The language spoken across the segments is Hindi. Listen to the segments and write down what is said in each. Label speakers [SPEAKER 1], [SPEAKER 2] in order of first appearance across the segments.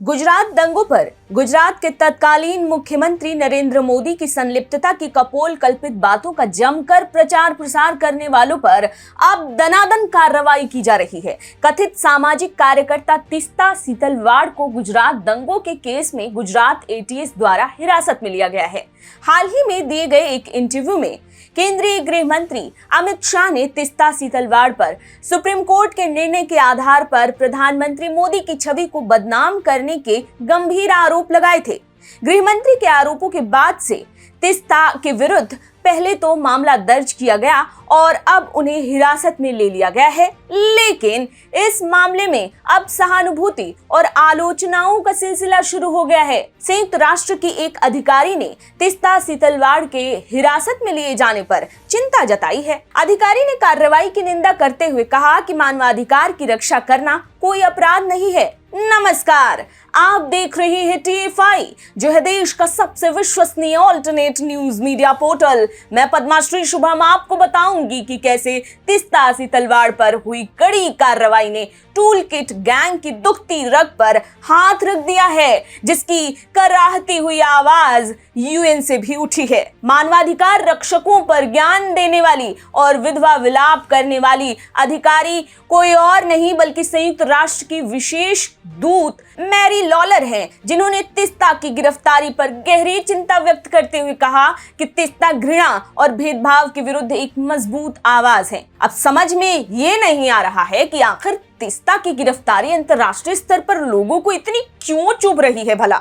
[SPEAKER 1] गुजरात दंगों पर गुजरात के तत्कालीन मुख्यमंत्री नरेंद्र मोदी की संलिप्तता की कपोल कल्पित बातों का जमकर प्रचार प्रसार करने वालों पर अब दनादन कार्रवाई की जा रही है। कथित सामाजिक कार्यकर्ता तीस्ता सीतलवाड़ को गुजरात दंगों के केस में गुजरात एटीएस द्वारा हिरासत में लिया गया है। हाल ही में दिए गए एक इंटरव्यू में केंद्रीय गृह मंत्री अमित शाह ने तीस्ता सीतलवाड़ पर सुप्रीम कोर्ट के निर्णय के आधार पर प्रधानमंत्री मोदी की छवि को बदनाम करने के गंभीर आरोप लगाए थे। गृह मंत्री के आरोपों के बाद से तीस्ता के विरुद्ध पहले तो मामला दर्ज किया गया और अब उन्हें हिरासत में ले लिया गया है, लेकिन इस मामले में अब सहानुभूति और आलोचनाओं का सिलसिला शुरू हो गया है। संयुक्त राष्ट्र की एक अधिकारी ने तीस्ता सीतलवाड़ के हिरासत में लिए जाने पर चिंता जताई है। अधिकारी ने कार्रवाई की निंदा करते हुए कहा कि मानवाधिकार की रक्षा करना कोई अपराध नहीं है। नमस्कार, आप देख रहे हैं TFI, जो है देश का सबसे विश्वसनीय ऑल्टरनेट न्यूज मीडिया पोर्टल। मैं पद्माश्री शुभम आपको बताऊंगी कि कैसे तीस्ता सीतलवाड़ पर हुई कड़ी कार्रवाई ने टूल किट गैंग की दुखती रग पर हाथ रख दिया है, जिसकी कराहती हुई आवाज UN से भी उठी है। मानवाधिकार रक्षकों पर ज्ञान देने वाली और विधवा विलाप करने वाली अधिकारी कोई और नहीं बल्कि संयुक्त राष्ट्र की विशेष दूत मैरी लॉलर हैं, जिन्होंने तीस्ता की गिरफ्तारी पर गहरी चिंता व्यक्त करते हुए कहा कि तीस्ता घृणा और भेदभाव के विरुद्ध एक मजबूत आवाज है। अब समझ में ये नहीं आ रहा है कि आखिर तीस्ता की गिरफ्तारी अंतर्राष्ट्रीय स्तर पर लोगों को इतनी क्यों चुभ रही है, भला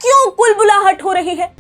[SPEAKER 1] क्यों बुलबुलाहट हो रही है।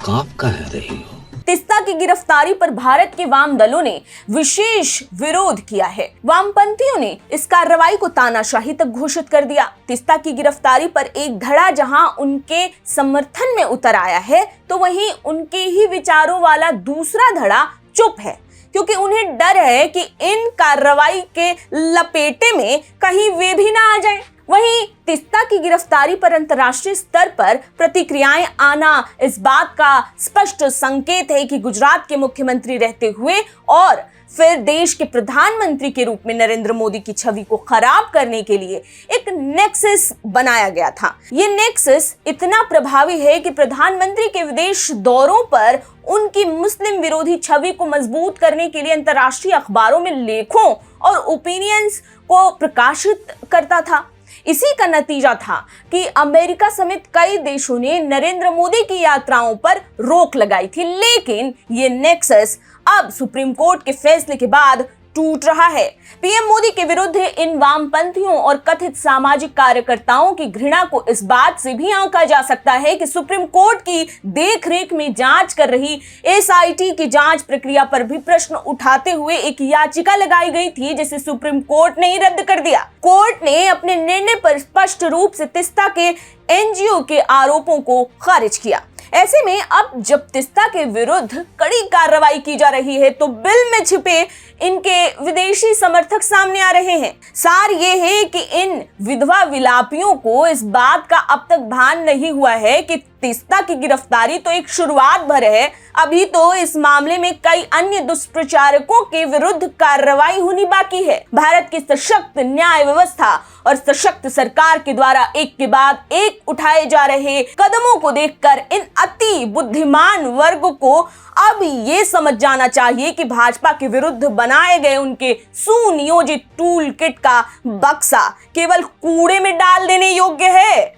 [SPEAKER 2] कहाँ कह रही हो?
[SPEAKER 1] तीस्ता की गिरफ्तारी पर भारत के वाम दलों ने विशेष विरोध किया है। वामपंथियों ने इस कार्रवाई को तानाशाही तक घोषित कर दिया। तीस्ता की गिरफ्तारी पर एक धड़ा जहां उनके समर्थन में उतर आया है, तो वहीं उनके ही विचारों वाला दूसरा धड़ा चुप है, क्योंकि उन्हें डर है कि इन कार्रवाई के लपेटे में कहीं वे भी ना आ जाएं। वहीं तीस्ता की गिरफ्तारी पर अंतर्राष्ट्रीय स्तर पर प्रतिक्रियाएं आना इस बात का स्पष्ट संकेत है कि गुजरात के मुख्यमंत्री रहते हुए और फिर देश के प्रधानमंत्री के रूप में नरेंद्र मोदी की छवि को खराब करने के लिए एक नेक्सस बनाया गया था। ये नेक्सस इतना प्रभावी है कि प्रधानमंत्री के विदेश दौरों पर उनकी मुस्लिम विरोधी छवि को मजबूत करने के लिए अंतर्राष्ट्रीय अखबारों में लेखों और ओपिनियंस को प्रकाशित करता था। इसी का नतीजा था कि अमेरिका समेत कई देशों ने नरेंद्र मोदी की यात्राओं पर रोक लगाई थी, लेकिन ये नेक्सस अब सुप्रीम कोर्ट के फैसले के बाद टूट रहा है। पीएम मोदी के विरुद्ध इन वामपंथियों और कथित सामाजिक कार्यकर्ताओं की घृणा को इस बात से भी आंका जा सकता है कि सुप्रीम कोर्ट की देखरेख में जांच कर रही SIT की जांच प्रक्रिया पर भी प्रश्न उठाते हुए एक याचिका लगाई गई थी, जिसे सुप्रीम कोर्ट ने ही रद्द कर दिया। कोर्ट ने अपने निर्णय पर स्पष्ट रूप से तीस्ता के NGO के आरोपों को खारिज किया। ऐसे में अब जब तीस्ता के विरुद्ध कड़ी कार्रवाई की जा रही है, तो बिल में छिपे इनके विदेशी समर्थक सामने आ रहे हैं। सार ये है कि इन विधवा विलापियों को इस बात का अब तक भान नहीं हुआ है कि तीस्ता की गिरफ्तारी तो एक शुरुआत भर है, अभी तो इस मामले में कई अन्य दुष्प्रचारकों के विरुद्ध कार्रवाई होनी बाकी है। भारत की सशक्त न्याय व्यवस्था और सशक्त सरकार के द्वारा एक के बाद एक उठाए जा रहे कदमों को देखकर इन अति बुद्धिमान वर्ग को अब ये समझ जाना चाहिए कि भाजपा के विरुद्ध बनाए गए उनके सुनियोजित टूल किट का बक्सा केवल कूड़े में डाल देने योग्य है।